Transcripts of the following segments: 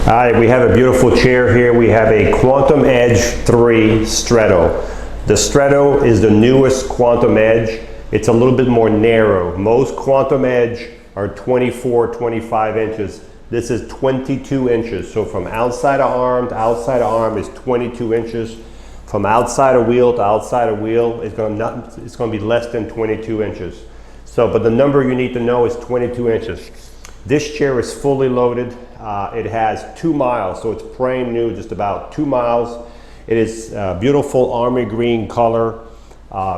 All right, we have a beautiful chair here. We have a Quantum Edge 3 Stretto. The Stretto is the newest Quantum Edge. It's a little bit more narrow. Most Quantum Edge are 24, 25 inches. This is 22 inches. So from outside of arm to outside of arm is 22 inches. From outside of wheel to outside of wheel, it's going to be less than 22 inches. So, but the number you need to know is 22 inches. This chair is fully loaded. It has 2 miles, so it's brand new, just about 2 miles. It is beautiful army green color,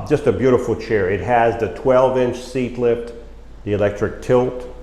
just a beautiful chair. It has the 12-inch seat lift, the electric tilt,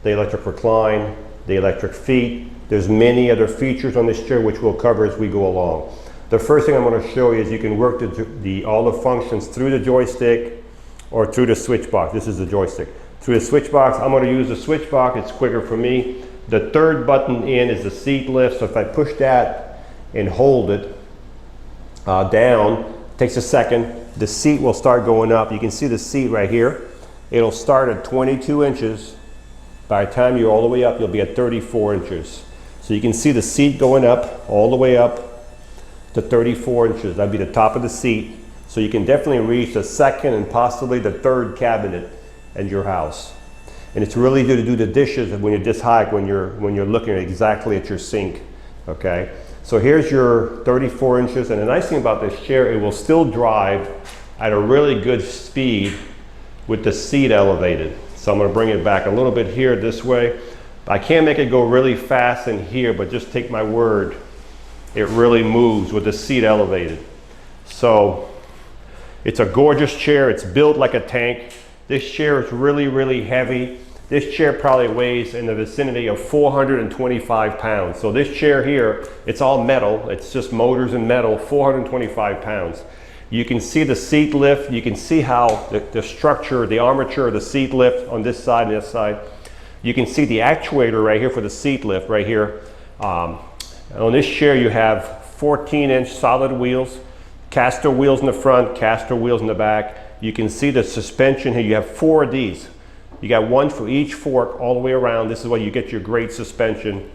the electric recline, the electric feet. There's many other features on this chair which we'll cover as we go along. The first thing I'm going to show you is you can work all the functions through the joystick or through the switch box. This is the joystick. Through the switch box, I'm going to use the switch box. It's quicker for me. The third button in is the seat lift. So if I push that and hold it down, it takes a second. The seat will start going up. You can see the seat right here. It'll start at 22 inches. By the time you're all the way up, you'll be at 34 inches. So you can see the seat going up, all the way up to 34 inches. That'd be the top of the seat. So you can definitely reach the second and possibly the third cabinet in your house. And it's really good to do the dishes when you're this high, when you're looking exactly at your sink, okay? So here's your 34 inches, and the nice thing about this chair, it will still drive at a really good speed with the seat elevated. So I'm gonna bring it back a little bit here this way. I can't make it go really fast in here, but just take my word, it really moves with the seat elevated. So it's a gorgeous chair. It's built like a tank. This chair is really, really heavy. This chair probably weighs in the vicinity of 425 pounds. So this chair here, it's all metal. It's just motors and metal, 425 pounds. You can see the seat lift. You can see how the structure, the armature of the seat lift on this side and this side. You can see the actuator right here for the seat lift right here. On this chair you have 14-inch solid wheels, caster wheels in the front, caster wheels in the back. You can see the suspension here. You have 4 of these. You got one for each fork all the way around. This is where you get your great suspension.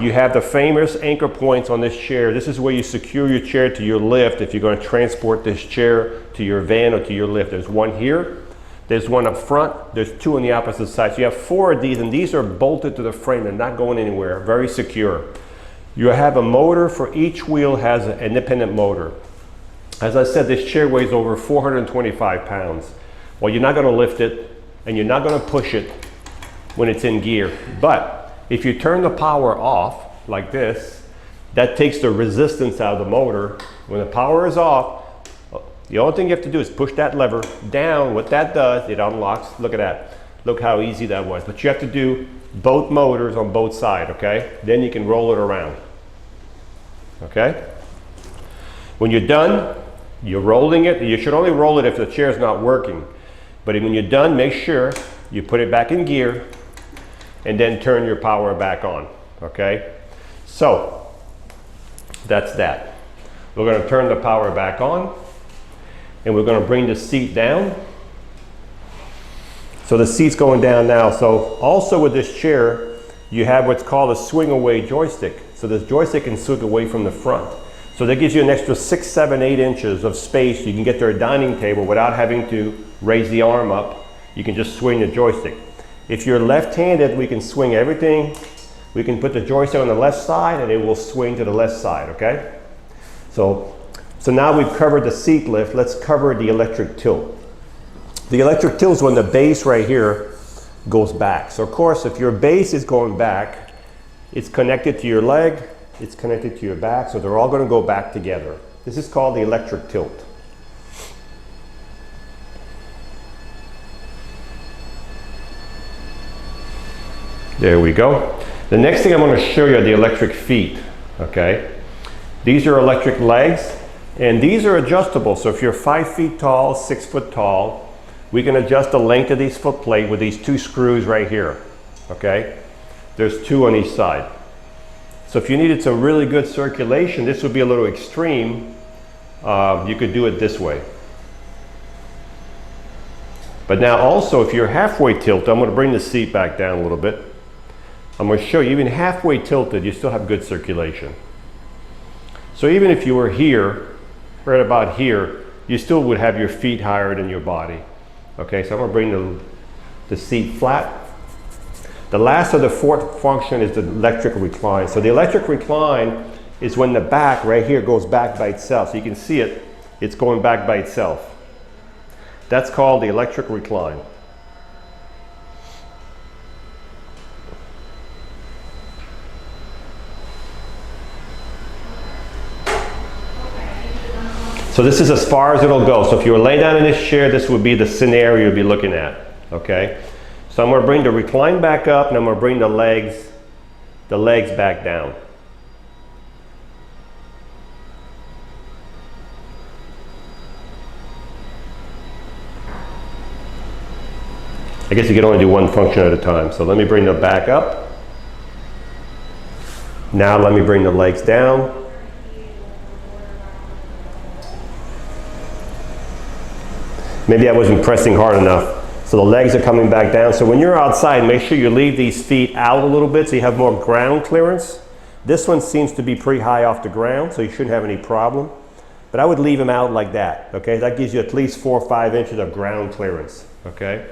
You have the famous anchor points on this chair. This is where you secure your chair to your lift if you're going to transport this chair to your van or to your lift. There's one here. There's one up front. There's 2 on the opposite side. So you have 4 of these, and these are bolted to the frame. They're not going anywhere. Very secure. You have a motor for each wheel, has an independent motor. As I said, this chair weighs over 425 pounds. Well, you're not going to lift it and you're not going to push it when it's in gear. But if you turn the power off like this, that takes the resistance out of the motor. When the power is off, the only thing you have to do is push that lever down. What that does, it unlocks. Look at that. Look how easy that was. But you have to do both motors on both sides, okay? Then you can roll it around, okay? When you're done, you're rolling it. You should only roll it if the chair's not working. But when you're done, make sure you put it back in gear and then turn your power back on, okay? So, that's that. We're gonna turn the power back on and we're gonna bring the seat down. So the seat's going down now. So also with this chair, you have what's called a swing away joystick. So this joystick can swing away from the front. So that gives you an extra 6, 7, 8 inches of space. You can get to a dining table without having to raise the arm up. You can just swing the joystick. If you're left-handed, we can swing everything. We can put the joystick on the left side and it will swing to the left side, okay? So now we've covered the seat lift. Let's cover the electric tilt. The electric tilt is when the base right here goes back. So of course, if your base is going back, it's connected to your leg, it's connected to your back, so they're all going to go back together. This is called the electric tilt. There we go. The next thing I'm going to show you are the electric feet, okay? These are electric legs, and these are adjustable. So if you're 5 feet tall, 6 foot tall, we can adjust the length of these foot plate with these 2 screws right here, okay? There's 2 on each side. So if you needed some really good circulation, this would be a little extreme. You could do it this way. But now also, if you're halfway tilted, I'm going to bring the seat back down a little bit. I'm going to show you, even halfway tilted, you still have good circulation. So even if you were here, right about here, you still would have your feet higher than your body. Okay, so I'm going to bring the seat flat. The last of the fourth function is the electric recline. So the electric recline is when the back right here goes back by itself. So you can see it, it's going back by itself. That's called the electric recline. So this is as far as it'll go. So if you were laying down in this chair, this would be the scenario you'd be looking at, okay? So I'm going to bring the recline back up, and I'm going to bring the legs back down. I guess you can only do one function at a time. So let me bring the back up. Now let me bring the legs down. Maybe I wasn't pressing hard enough. So the legs are coming back down. So when you're outside, make sure you leave these feet out a little bit so you have more ground clearance. This one seems to be pretty high off the ground, so you shouldn't have any problem. But I would leave them out like that, okay? That gives you at least 4 or 5 inches of ground clearance, okay?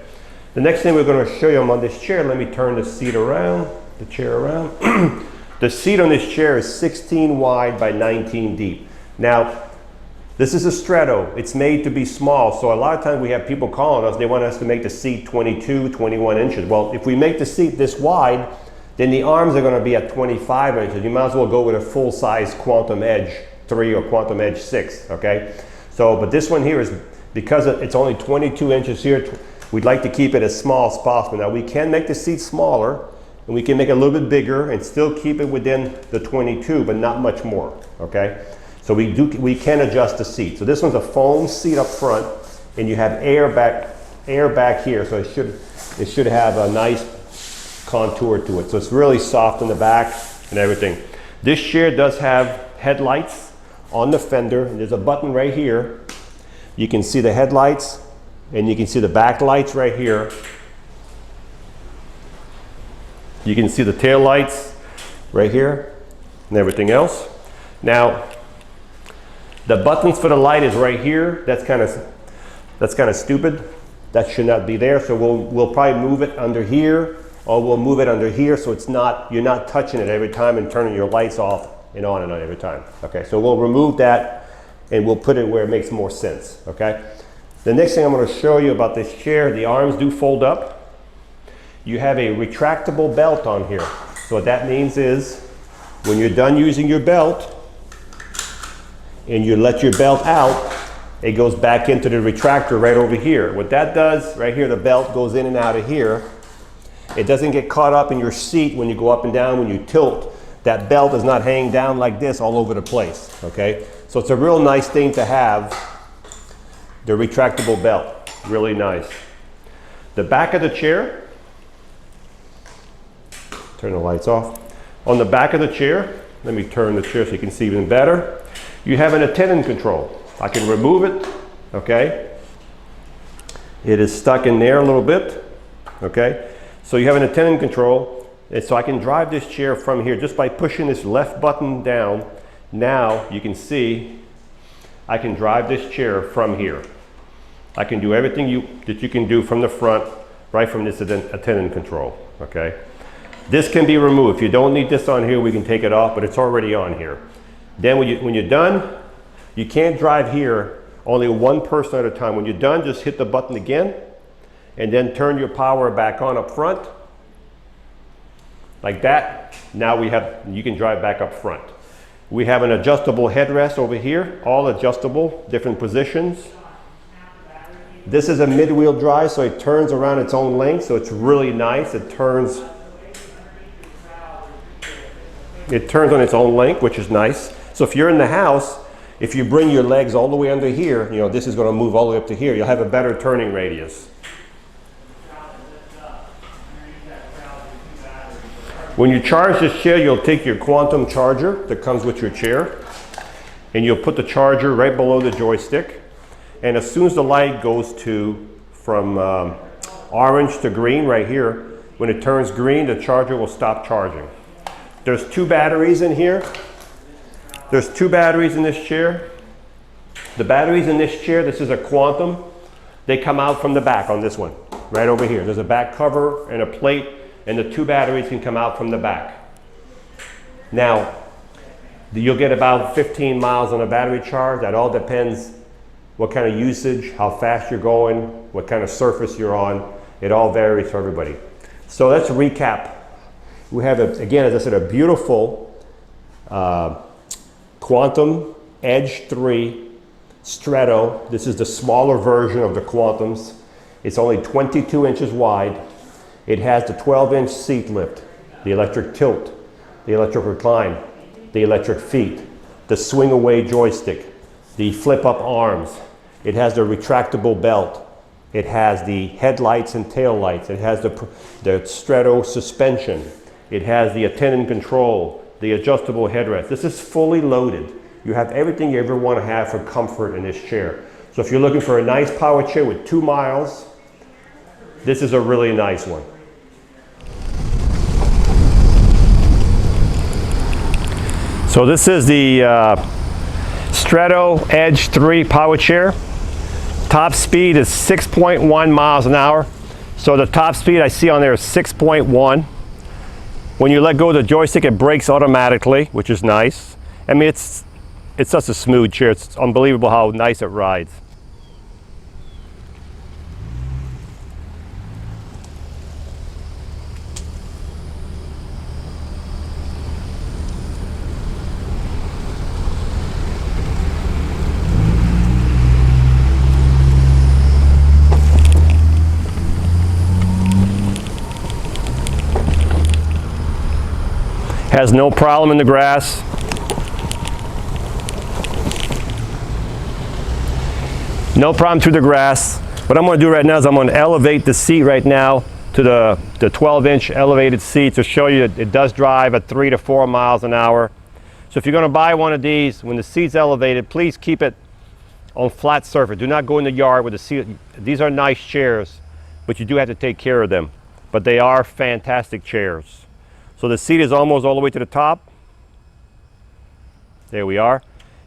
The next thing we're going to show you, I'm on this chair. Let me turn the seat around, the chair around. The seat on this chair is 16 wide by 19 deep. Now, this is a Stretto. It's made to be small, so a lot of times we have people calling us, they want us to make the seat 22, 21 inches. Well, if we make the seat this wide, then the arms are going to be at 25 inches. You might as well go with a full-size Quantum Edge 3 or Quantum Edge 6, okay? So, but this one here is, because it's only 22 inches here, we'd like to keep it as small as possible. Now, we can make the seat smaller, and we can make it a little bit bigger and still keep it within the 22, but not much more, okay? So we can adjust the seat. So this one's a foam seat up front, and you have air back here. So it should have a nice contour to it. So it's really soft in the back and everything. This chair does have headlights on the fender, and there's a button right here. You can see the headlights, and you can see the back lights right here. You can see the tail lights right here and everything else. Now, the buttons for the light is right here. That's kind of stupid. That should not be there. So we'll probably move it under here, or we'll move it under here so you're not touching it every time and turning your lights off and on every time. Okay, so we'll remove that and we'll put it where it makes more sense. Okay. The next thing I'm going to show you about this chair, the arms do fold up. You have a retractable belt on here. So what that means is when you're done using your belt, and you let your belt out, it goes back into the retractor right over here. What that does, right here, the belt goes in and out of here. It doesn't get caught up in your seat when you go up and down, when you tilt. That belt is not hanging down like this all over the place, okay? So it's a real nice thing to have, the retractable belt, really nice. The back of the chair, turn the lights off. On the back of the chair, let me turn the chair so you can see even better. You have an attendant control. I can remove it, okay? It is stuck in there a little bit, okay? So you have an attendant control, and so I can drive this chair from here just by pushing this left button down. Now you can see I can drive this chair from here. I can do everything that you can do from the front, right from this attendant control, okay? This can be removed. If you don't need this on here, we can take it off, but it's already on here. Then when you're done, you can't drive here, only one person at a time. When you're done, just hit the button again, and then turn your power back on up front, like that. Now you can drive back up front. We have an adjustable headrest over here, all adjustable, different positions. This is a mid-wheel drive, so it turns around its own length, so it's really nice. It turns on its own length, which is nice. So if you're in the house, if you bring your legs all the way under here, you know, this is going to move all the way up to here. You'll have a better turning radius. When you charge this chair, you'll take your Quantum charger that comes with your chair, and you'll put the charger right below the joystick. And as soon as the light goes from orange to green right here, When it turns green, the charger will stop charging. There's 2 batteries in here. There's 2 batteries in this chair. The batteries in this chair, this is a Quantum. They come out from the back on this one, right over here. There's a back cover and a plate, and the 2 batteries can come out from the back. Now, you'll get about 15 miles on a battery charge. That all depends what kind of usage, how fast you're going, what kind of surface you're on. It all varies for everybody. So let's recap. We have, again, as I said, a beautiful Quantum Edge 3 Stretto. This is the smaller version of the Quantums. It's only 22 inches wide. It has the 12-inch seat lift, the electric tilt, the electric recline, the electric feet, the swing away joystick, the flip up arms. It has the retractable belt. It has the headlights and taillights. It has the Stretto suspension. It has the Attendant Control, the adjustable headrest. This is fully loaded. You have everything you ever want to have for comfort in this chair. So if you're looking for a nice power chair with 2 miles, this is a really nice one. So this is the Stretto Edge 3 power chair. Top speed is 6.1 miles an hour. So the top speed I see on there is 6.1. When you let go of the joystick, it brakes automatically, which is nice. I mean, it's such a smooth chair. It's unbelievable how nice it rides. Has no problem in the grass. No problem through the grass. What I'm going to do right now is I'm going to elevate the seat right now to the 12-inch elevated seat to show you that it does drive at 3 to 4 miles an hour. So if you're going to buy one of these, when the seat's elevated, please keep it on flat surface. Do not go in the yard with the seat. These are nice chairs, but you do have to take care of them. But they are fantastic chairs. So the seat is almost all the way to the top. There we are.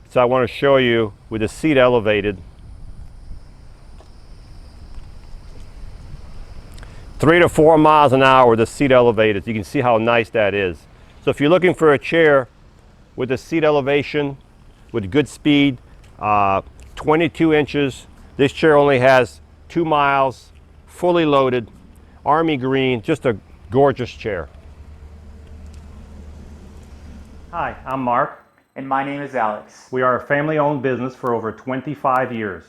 So I want to show you with the seat elevated. 3 to 4 miles an hour with the seat elevated. You can see how nice that is. So if you're looking for a chair with the seat elevation, with good speed, 22 inches, this chair only has 2 miles, fully loaded, army green, just a gorgeous chair. Hi, I'm Mark. And my name is Alex. We are a family-owned business for over 25 years.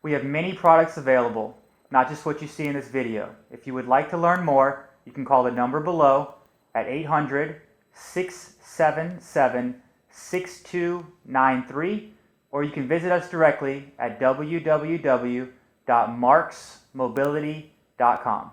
We have many products available, not just what you see in this video. If you would like to learn more, you can call the number below at 800-677-6293, or you can visit us directly at www.marcsmobility.com.